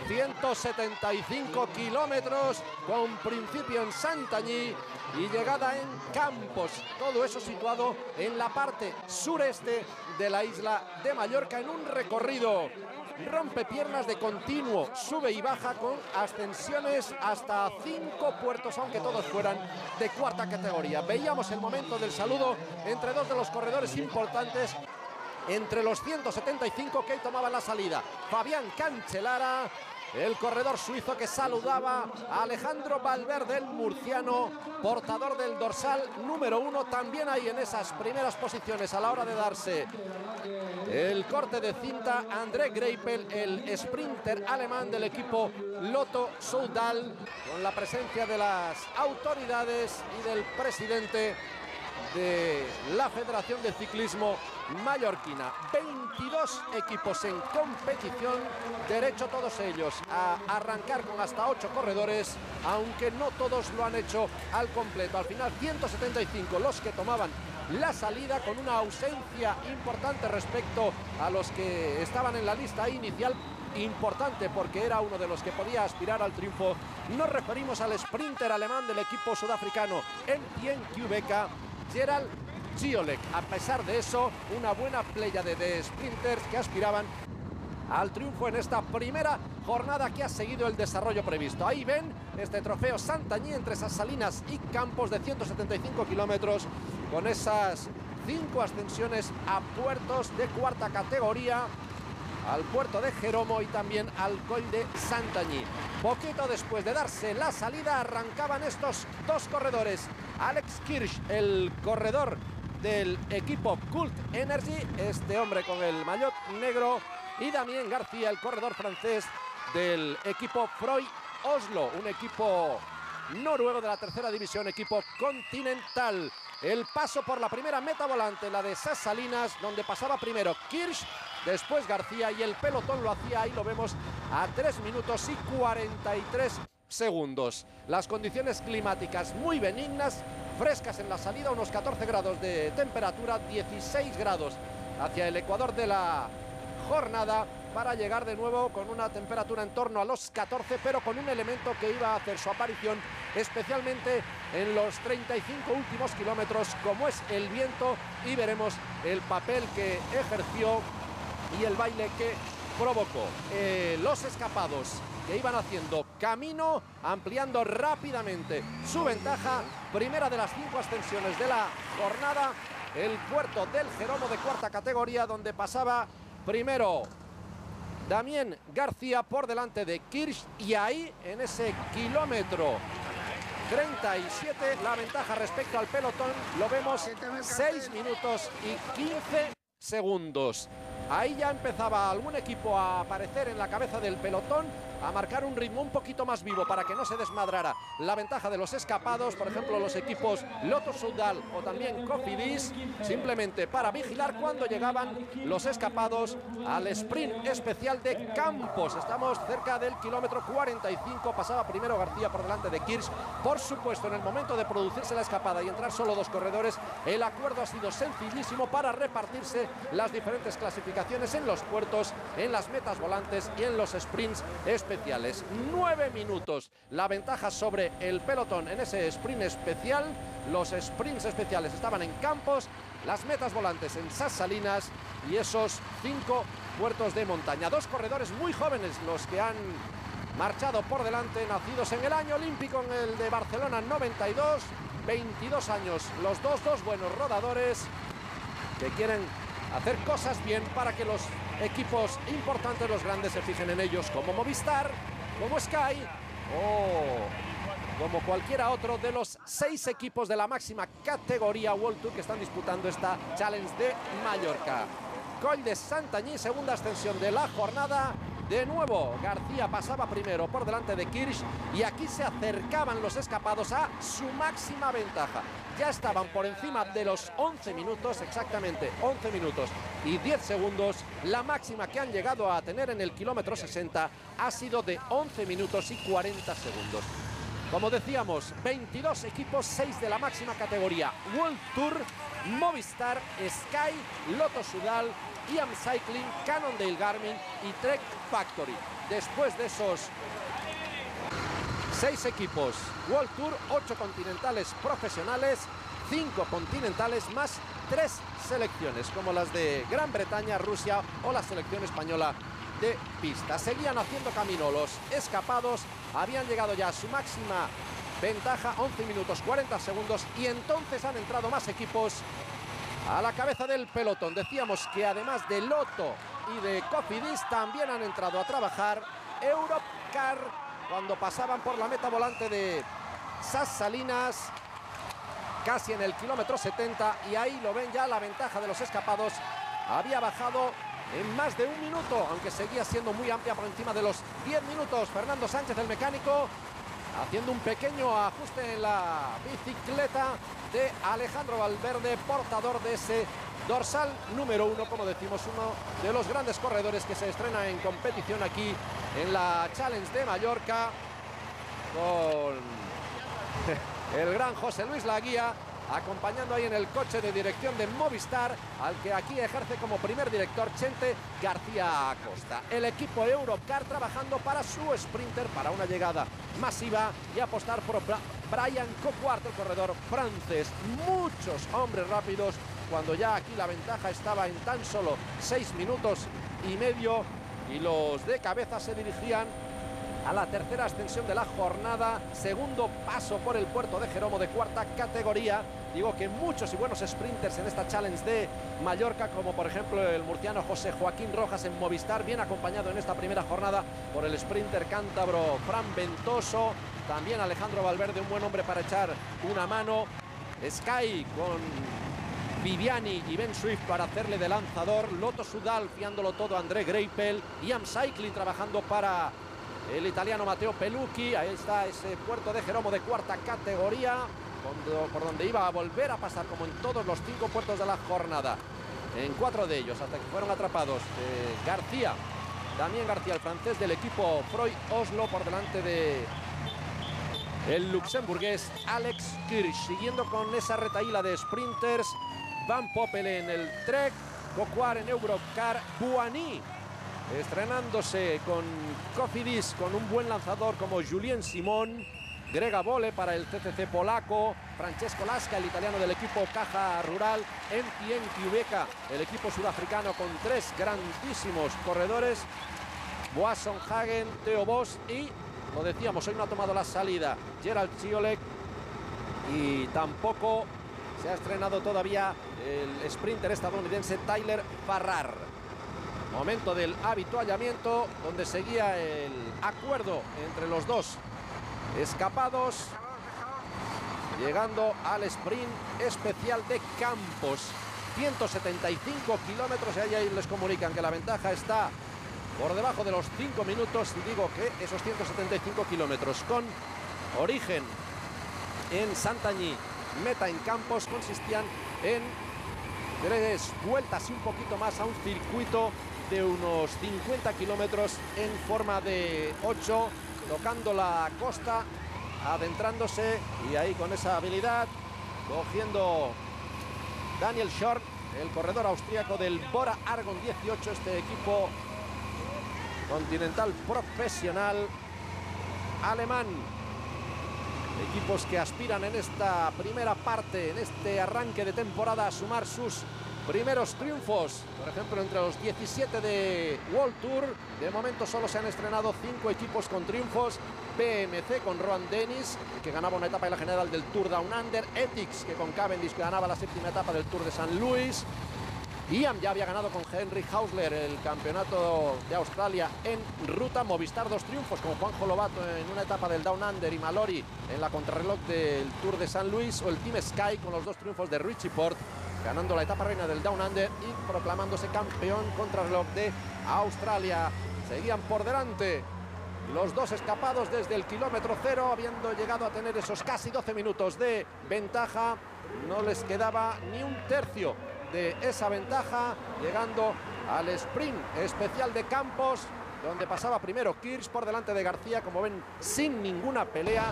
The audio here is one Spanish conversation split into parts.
175 kilómetros con principio en Santanyí y llegada en Campos. Todo eso situado en la parte sureste de la isla de Mallorca en un recorrido rompepiernas de continuo, sube y baja con ascensiones hasta 5 puertos, aunque todos fueran de cuarta categoría. Veíamos el momento del saludo entre dos de los corredores importantes entre los 175 que tomaban la salida. Fabián Cancellara, el corredor suizo que saludaba a Alejandro Valverde, el murciano, portador del dorsal número 1, también ahí en esas primeras posiciones a la hora de darse el corte de cinta. André Greipel, el sprinter alemán del equipo Lotto Soudal, con la presencia de las autoridades y del presidente de la Federación de Ciclismo Mallorquina. 22 equipos en competición, derecho todos ellos a arrancar con hasta 8 corredores, aunque no todos lo han hecho al completo. Al final 175 los que tomaban la salida, con una ausencia importante respecto a los que estaban en la lista inicial. Importante porque era uno de los que podía aspirar al triunfo. Nos referimos al sprinter alemán del equipo sudafricano Etienne Kubeka, Gerald Giolek. A pesar de eso, una buena pléyade de sprinters que aspiraban al triunfo en esta primera jornada que ha seguido el desarrollo previsto. Ahí ven este trofeo Santanyí entre esas salinas y campos de 175 kilómetros, con esas 5 ascensiones a puertos de cuarta categoría, al puerto de Jeromo y también al Col de Santanyí. Poquito después de darse la salida arrancaban estos dos corredores. Alex Kirsch, el corredor del equipo Cult Energy, este hombre con el maillot negro, y Damien García, el corredor francés del equipo Freud Oslo, un equipo noruego de la tercera división, equipo continental. El paso por la primera meta volante, la de esas salinas, donde pasaba primero Kirsch, después García, y el pelotón lo hacía, ahí lo vemos, a 3 minutos y 43 segundos. Las condiciones climáticas muy benignas, frescas en la salida, unos 14 grados de temperatura, 16 grados hacia el ecuador de la jornada, para llegar de nuevo con una temperatura en torno a los 14, pero con un elemento que iba a hacer su aparición especialmente en los 35 últimos kilómetros, como es el viento, y veremos el papel que ejerció y el baile que provocó. Los escapados que iban haciendo camino, ampliando rápidamente su ventaja. Primera de las 5 ascensiones de la jornada, el puerto del Jeromo de cuarta categoría, donde pasaba primero Damien García por delante de Kirsch, y ahí en ese kilómetro 37 la ventaja respecto al pelotón, lo vemos, 6 minutos y 15 segundos. Ahí ya empezaba algún equipo a aparecer en la cabeza del pelotón, a marcar un ritmo un poquito más vivo para que no se desmadrara la ventaja de los escapados, por ejemplo los equipos Lotto Soudal o también Cofidis, simplemente para vigilar cuando llegaban los escapados al sprint especial de Campos. Estamos cerca del kilómetro 45, pasaba primero García por delante de Kirsch. Por supuesto, en el momento de producirse la escapada y entrar solo 2 corredores, el acuerdo ha sido sencillísimo para repartirse las diferentes clasificaciones en los puertos, en las metas volantes y en los sprints especiales. 9 minutos la ventaja sobre el pelotón en ese sprint especial. Los sprints especiales estaban en Campos, las metas volantes en Sas Salinas y esos 5 puertos de montaña. 2 corredores muy jóvenes los que han marchado por delante, nacidos en el año olímpico, en el de Barcelona 92, 22 años los dos buenos rodadores que quieren hacer cosas bien para que los equipos importantes, los grandes, se fijen en ellos, como Movistar, como Sky o como cualquiera otro de los 6 equipos de la máxima categoría World Tour que están disputando esta Challenge de Mallorca. Col de Santanyí, segunda ascensión de la jornada. De nuevo García pasaba primero por delante de Kirsch, y aquí se acercaban los escapados a su máxima ventaja. Ya estaban por encima de los 11 minutos, exactamente 11 minutos y 10 segundos. La máxima que han llegado a tener en el kilómetro 60 ha sido de 11 minutos y 40 segundos. Como decíamos, 22 equipos, 6 de la máxima categoría World Tour, Movistar, Sky, Lotto Soudal IAM Cycling, Cannondale Garmin y Trek Factory. Después de esos 6 equipos World Tour, 8 continentales profesionales, 5 continentales más 3 selecciones, como las de Gran Bretaña, Rusia o la selección española de pista. Seguían haciendo camino los escapados, habían llegado ya a su máxima ventaja, 11 minutos 40 segundos, y entonces han entrado más equipos a la cabeza del pelotón. Decíamos que además de Lotto y de Cofidis también han entrado a trabajar Europcar cuando pasaban por la meta volante de Sas Salinas, casi en el kilómetro 70, y ahí lo ven ya, la ventaja de los escapados había bajado en más de un minuto, aunque seguía siendo muy amplia por encima de los 10 minutos. Fernando Sánchez, el mecánico, haciendo un pequeño ajuste en la bicicleta de Alejandro Valverde, portador de ese dorsal número 1, como decimos, uno de los grandes corredores que se estrena en competición aquí en la Challenge de Mallorca, con el gran José Luis Laguía acompañando ahí en el coche de dirección de Movistar, al que aquí ejerce como primer director Chente García Acosta. El equipo Europcar trabajando para su sprinter, para una llegada masiva y apostar por Brian Coquart, el corredor francés. Muchos hombres rápidos, cuando ya aquí la ventaja estaba en tan solo 6 minutos y medio, y los de cabeza se dirigían a la tercera ascensión de la jornada, segundo paso por el puerto de Jeromo de cuarta categoría. Digo que muchos y buenos sprinters en esta Challenge de Mallorca, como por ejemplo el murciano José Joaquín Rojas en Movistar, bien acompañado en esta primera jornada por el sprinter cántabro Fran Ventoso, también Alejandro Valverde, un buen hombre para echar una mano, Sky con Viviani y Ben Swift para hacerle de lanzador, Lotto Soudal fiándolo todo a André Greipel, IAM Cycling trabajando para el italiano Matteo Pelucchi. Ahí está ese puerto de Jeromo de cuarta categoría, por donde iba a volver a pasar, como en todos los 5 puertos de la jornada, en 4 de ellos, hasta que fueron atrapados García, Damien García, el francés del equipo Freud Oslo, por delante de el luxemburgués Alex Kirch. Siguiendo con esa retahíla de sprinters, Van Poppel en el Trek, Coquart en Europcar, Buani estrenándose con Cofidis, con un buen lanzador como Julien Simon, Grega Bole para el CCC polaco, Francesco Lasca, el italiano del equipo Caja Rural, Mpien Kiubeka, el equipo sudafricano, con 3 grandísimos corredores, Boasson Hagen, Theo Boss, y lo decíamos, hoy no ha tomado la salida Gerald Ciolek, y tampoco se ha estrenado todavía el sprinter estadounidense Tyler Farrar. Momento del avituallamiento, donde seguía el acuerdo entre los dos escapados, llegando al sprint especial de Campos. 175 kilómetros, y ahí les comunican que la ventaja está por debajo de los 5 minutos, y digo que esos 175 kilómetros con origen en Santanyí, meta en Campos, consistían en 3 vueltas y un poquito más a un circuito de unos 50 kilómetros en forma de 8, tocando la costa, adentrándose, y ahí con esa habilidad cogiendo Daniel Short, el corredor austríaco del Bora Argon 18, este equipo continental profesional alemán. Equipos que aspiran en esta primera parte, en este arranque de temporada, a sumar sus primeros triunfos. Por ejemplo, entre los 17 de World Tour, de momento solo se han estrenado 5 equipos con triunfos. BMC con Rohan Dennis, que ganaba una etapa en la general del Tour Down Under. Ethics, que con Cavendish ganaba la 7ª etapa del Tour de San Luis. IAM ya había ganado con Henry Hausler el campeonato de Australia en ruta. Movistar 2 triunfos con Juanjo Lobato en una etapa del Down Under y Mallory en la contrarreloj del Tour de San Luis. O el Team Sky con los 2 triunfos de Richie Porte, ganando la etapa reina del Down Under y proclamándose campeón contrarreloj de Australia. Seguían por delante los 2 escapados desde el kilómetro 0, habiendo llegado a tener esos casi 12 minutos de ventaja. No les quedaba ni un tercio de esa ventaja, llegando al sprint especial de Campos, donde pasaba primero Kirch por delante de García, como ven, sin ninguna pelea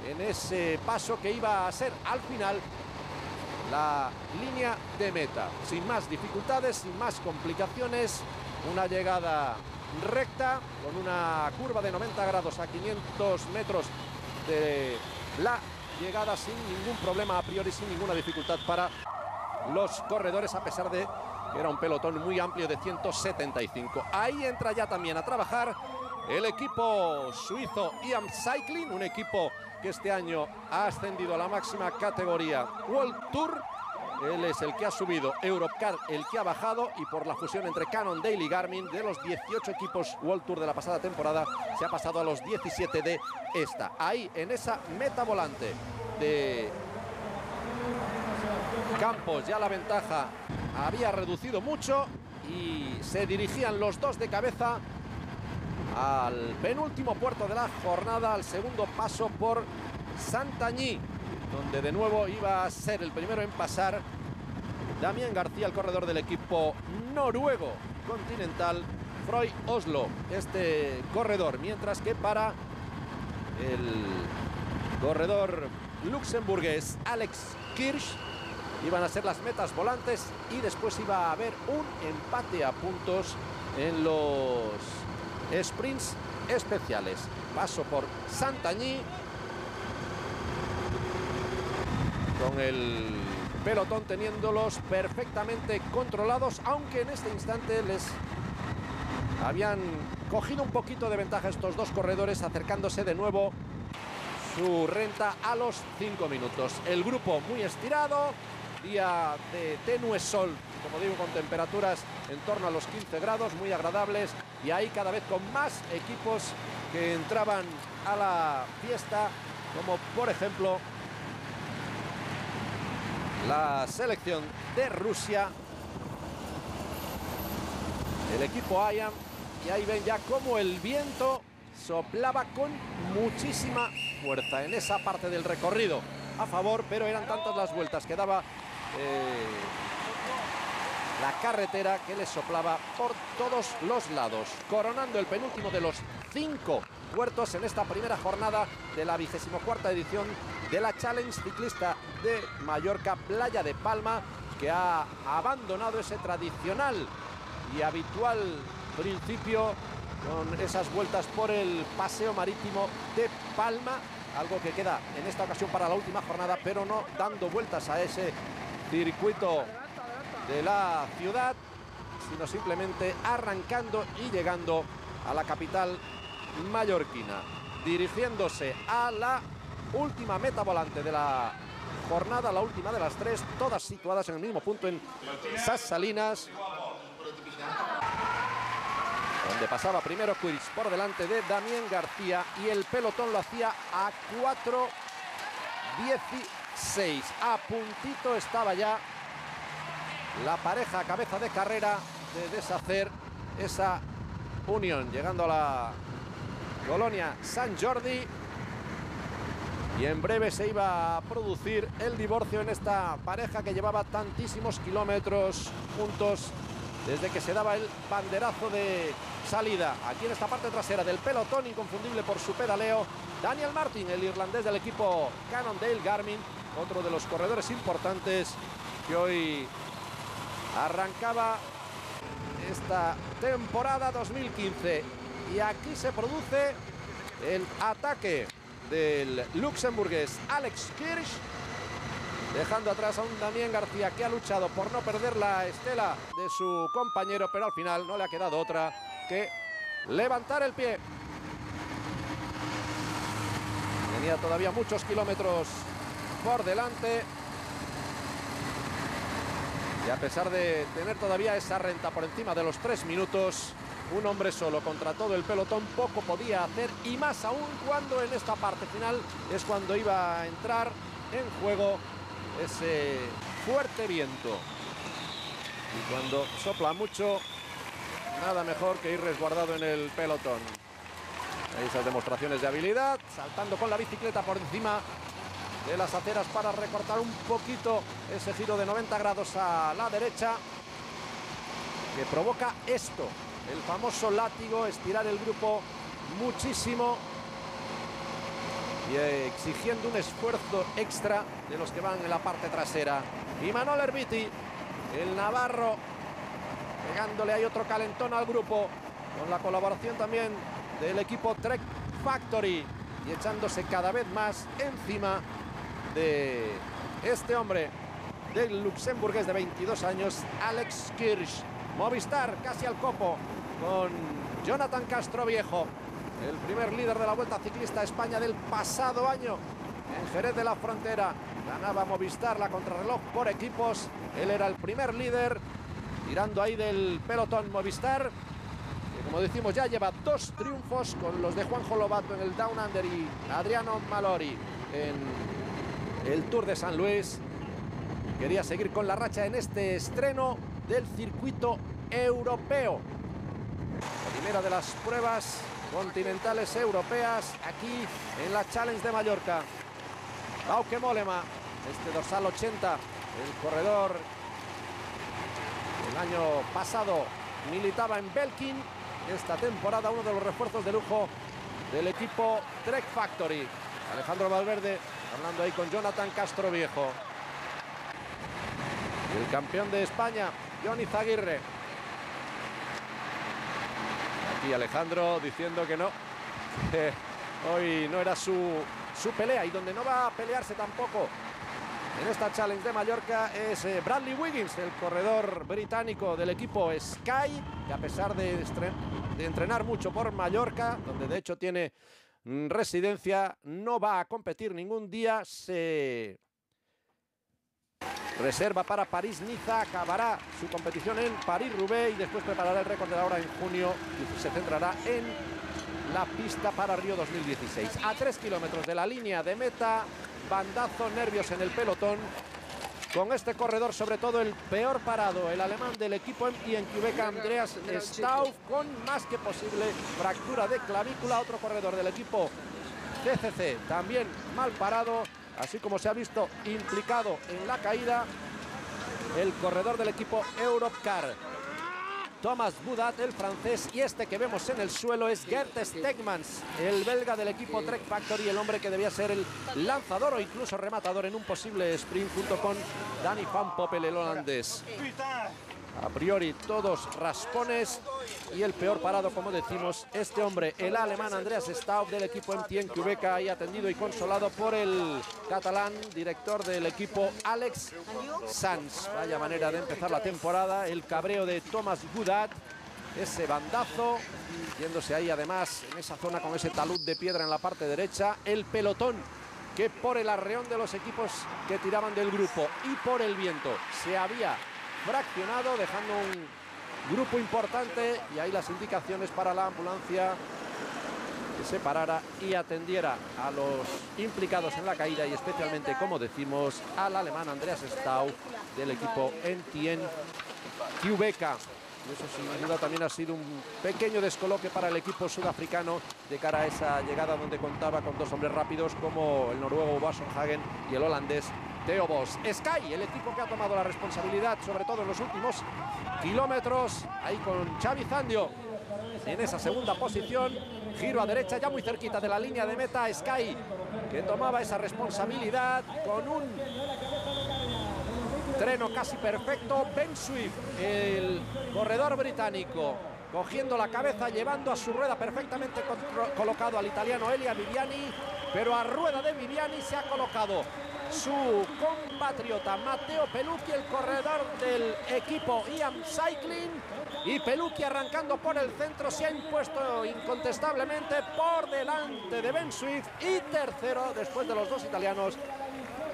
en ese paso que iba a ser al final la línea de meta, sin más dificultades, sin más complicaciones. Una llegada recta con una curva de 90 grados a 500 metros de la llegada, sin ningún problema a priori, sin ninguna dificultad para los corredores, a pesar de que era un pelotón muy amplio de 175. Ahí entra ya también a trabajar el equipo suizo IAM Cycling, un equipo que este año ha ascendido a la máxima categoría World Tour. Él es el que ha subido, Europcar el que ha bajado, y por la fusión entre Cannondale y Garmin, de los 18 equipos World Tour de la pasada temporada, se ha pasado a los 17 de esta. Ahí, en esa meta volante de Campos, ya la ventaja había reducido mucho y se dirigían los dos de cabeza al penúltimo puerto de la jornada, al segundo paso por Santagny, donde de nuevo iba a ser el primero en pasar Damián García, el corredor del equipo noruego Continental, Freud Oslo, este corredor, mientras que para el corredor luxemburgués Alex Kirsch iban a ser las metas volantes, y después iba a haber un empate a puntos en los sprints especiales. Paso por Santagny, con el pelotón teniéndolos perfectamente controlados, aunque en este instante les habían cogido un poquito de ventaja estos dos corredores, acercándose de nuevo su renta a los 5 minutos. El grupo muy estirado, día de tenue sol, como digo, con temperaturas en torno a los 15 grados, muy agradables, y ahí cada vez con más equipos que entraban a la fiesta, como por ejemplo la selección de Rusia, el equipo IAM, y ahí ven ya cómo el viento soplaba con muchísima fuerza en esa parte del recorrido a favor, pero eran tantas las vueltas que daba la carretera que les soplaba por todos los lados, coronando el penúltimo de los 5 puertos en esta primera jornada de la 24ª edición de la Challenge Ciclista de Mallorca Playa de Palma, que ha abandonado ese tradicional y habitual principio con esas vueltas por el paseo marítimo de Palma, algo que queda en esta ocasión para la última jornada, pero no dando vueltas a ese circuito de la ciudad, sino simplemente arrancando y llegando a la capital mallorquina, dirigiéndose a la última meta volante de la jornada, la última de las 3, todas situadas en el mismo punto en Ses Salines, donde pasaba primero Quiris por delante de Damián García, y el pelotón lo hacía a 4:16. A puntito estaba ya la pareja cabeza de carrera de deshacer esa unión, llegando a la colonia Sant Jordi, y en breve se iba a producir el divorcio en esta pareja que llevaba tantísimos kilómetros juntos desde que se daba el banderazo de salida. Aquí en esta parte trasera del pelotón, inconfundible por su pedaleo, Daniel Martin, el irlandés del equipo Cannondale Garmin, otro de los corredores importantes que hoy arrancaba esta temporada 2015. Y aquí se produce el ataque del luxemburgués Alex Kirsch, dejando atrás a un Damián García que ha luchado por no perder la estela de su compañero, pero al final no le ha quedado otra que levantar el pie. Tenía todavía muchos kilómetros por delante, y a pesar de tener todavía esa renta por encima de los 3 minutos, un hombre solo contra todo el pelotón poco podía hacer, y más aún cuando en esta parte final es cuando iba a entrar en juego ese fuerte viento, y cuando sopla mucho, nada mejor que ir resguardado en el pelotón. Esas demostraciones de habilidad, saltando con la bicicleta por encima de las aceras para recortar un poquito ese giro de 90 grados a la derecha, que provoca esto, el famoso látigo, estirar el grupo muchísimo y exigiendo un esfuerzo extra de los que van en la parte trasera. y Manol Herbiti, el navarro, pegándole ahí otro calentón al grupo, con la colaboración también del equipo Trek Factory y echándose cada vez más encima de este hombre del luxemburgués de 22 años, Alex Kirch. Movistar casi al copo con Jonathan Castroviejo, el primer líder de la Vuelta Ciclista a España del pasado año en Jerez de la Frontera. Ganaba Movistar la contrarreloj por equipos. Él era el primer líder, tirando ahí del pelotón Movistar, que como decimos ya lleva 2 triunfos, con los de Juanjo Lobato en el Down Under y Adriano Malori en el Tour de San Luis. Quería seguir con la racha en este estreno del circuito europeo. Primera de las pruebas continentales europeas aquí en la Challenge de Mallorca. Bauke Mollema, este dorsal 80, el corredor el año pasado militaba en Belkin. Esta temporada uno de los refuerzos de lujo del equipo Trek Factory. Alejandro Valverde hablando ahí con Jonathan Castroviejo. El campeón de España, Jon Izaguirre. Aquí Alejandro diciendo que no, hoy no era su pelea, y donde no va a pelearse tampoco en esta Challenge de Mallorca es Bradley Wiggins, el corredor británico del equipo Sky, que a pesar de entrenar mucho por Mallorca, donde de hecho tiene residencia, no va a competir ningún día. Se reserva para París-Niza, acabará su competición en París-Roubaix y después preparará el récord de la hora en junio y se centrará en la pista para Río 2016. A 3 kilómetros de la línea de meta, bandazo, nervios en el pelotón. Con este corredor, sobre todo el peor parado, el alemán del equipo en Quebec, Andreas Stauff, con más que posible fractura de clavícula. Otro corredor del equipo CCC, también mal parado, así como se ha visto implicado en la caída el corredor del equipo Europcar, Thomas Budat, el francés, y este que vemos en el suelo es Gert Stegmans, el belga del equipo Trek Factory, el hombre que debía ser el lanzador o incluso rematador en un posible sprint junto con Danny Van Poppel, el holandés. A priori todos raspones, y el peor parado, como decimos, este hombre, el alemán Andreas Stauff del equipo MTN Quebec, ahí atendido y consolado por el catalán, director del equipo Alex Sanz. Vaya manera de empezar la temporada, el cabreo de Thomas Budat, ese bandazo, yéndose ahí además en esa zona con ese talud de piedra en la parte derecha, el pelotón que por el arreón de los equipos que tiraban del grupo y por el viento se había fraccionado, dejando un grupo importante, y ahí las indicaciones para la ambulancia que se parara y atendiera a los implicados en la caída, y especialmente, como decimos, al alemán Andreas Stauff del equipo MTN Quebec. Eso sin duda también ha sido un pequeño descoloque para el equipo sudafricano de cara a esa llegada, donde contaba con 2 hombres rápidos como el noruego Wasson Hagen y el holandés Theo Bos. Sky, el equipo que ha tomado la responsabilidad, sobre todo en los últimos kilómetros, ahí con Xavi Zandio en esa segunda posición. Giro a derecha, ya muy cerquita de la línea de meta. Sky, que tomaba esa responsabilidad con un treno casi perfecto. Ben Swift, el corredor británico, cogiendo la cabeza, llevando a su rueda perfectamente colocado al italiano Elia Viviani, pero a rueda de Viviani se ha colocado su compatriota Matteo Pelucchi, el corredor del equipo IAM Cycling, y Pelucchi, arrancando por el centro, se ha impuesto incontestablemente por delante de Ben Swift, y tercero, después de los 2 italianos,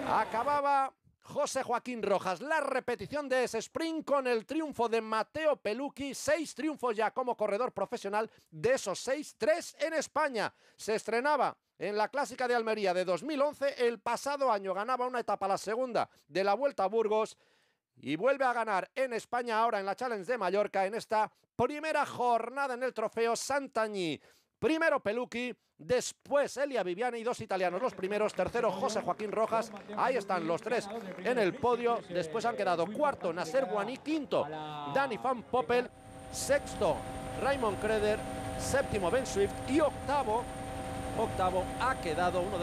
acababa José Joaquín Rojas. La repetición de ese sprint con el triunfo de Matteo Pelucchi. 6 triunfos ya como corredor profesional, de esos 6, 3 en España. Se estrenaba en la Clásica de Almería de 2011, el pasado año ganaba una etapa, la segunda de la Vuelta a Burgos, y vuelve a ganar en España ahora en la Challenge de Mallorca, en esta primera jornada en el Trofeo Santagní. Primero Pelucchi, después Elia Viviani, 2 italianos los primeros, tercero José Joaquín Rojas. Ahí están los 3 en el podio. Después han quedado cuarto Nasser Bouhanni, quinto Danny Van Poppel, sexto Raymond Kreder, séptimo Ben Swift, y octavo ha quedado uno de los